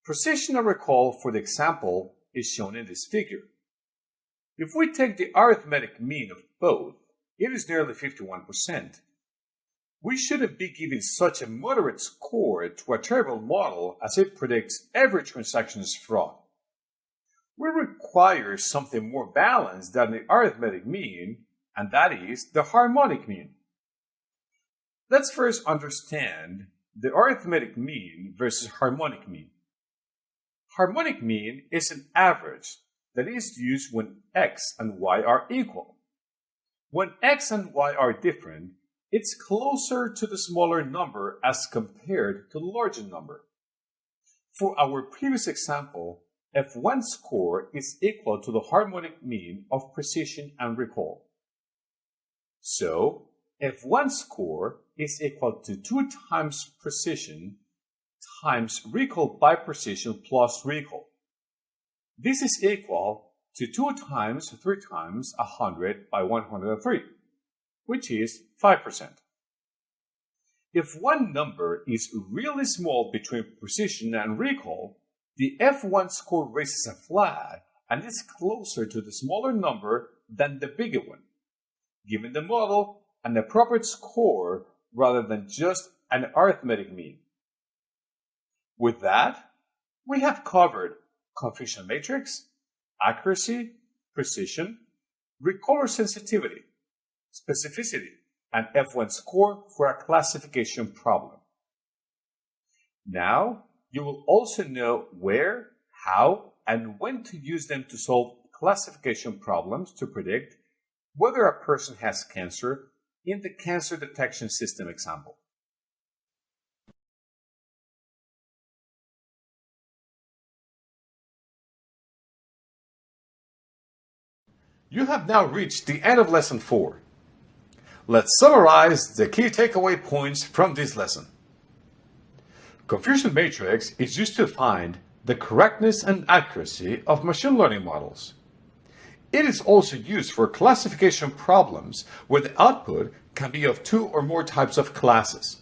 Precision and recall for the example is shown in this figure. If we take the arithmetic mean of both, it is nearly 51%. We shouldn't be giving such a moderate score to a terrible model as it predicts every transaction is fraud. We require something more balanced than the arithmetic mean, and that is the harmonic mean. Let's first understand the arithmetic mean versus harmonic mean. Harmonic mean is an average that is used when x and y are equal. When x and y are different, it's closer to the smaller number as compared to the larger number. For our previous example, F1 score is equal to the harmonic mean of precision and recall. So, F1 score is equal to 2 times precision times recall by precision plus recall. This is equal to 2 times 3 times 100 by 103, which is 5%. If one number is really small between precision and recall, the F1 score raises a flag and is closer to the smaller number than the bigger one, giving the model an appropriate score rather than just an arithmetic mean. With that, we have covered confusion matrix, accuracy, precision, recall or sensitivity, specificity, and F1 score for a classification problem. Now, you will also know where, how, and when to use them to solve classification problems to predict whether a person has cancer in the cancer detection system example. You have now reached the end of lesson 4. Let's summarize the key takeaway points from this lesson. Confusion matrix is used to find the correctness and accuracy of machine learning models. It is also used for classification problems where the output can be of 2 or more types of classes.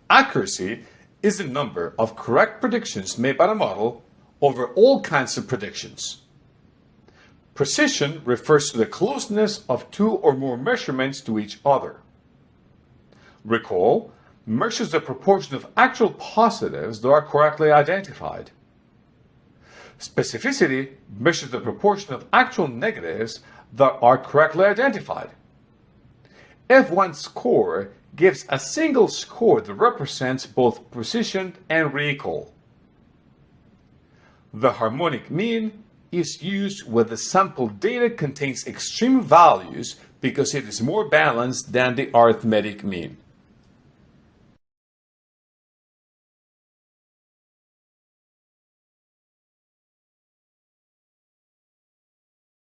Accuracy is the number of correct predictions made by the model over all kinds of predictions. Precision refers to the closeness of 2 or more measurements to each other. Recall measures the proportion of actual positives that are correctly identified. Specificity measures the proportion of actual negatives that are correctly identified. F1 score gives a single score that represents both precision and recall. The harmonic mean is used when the sample data contains extreme values because it is more balanced than the arithmetic mean.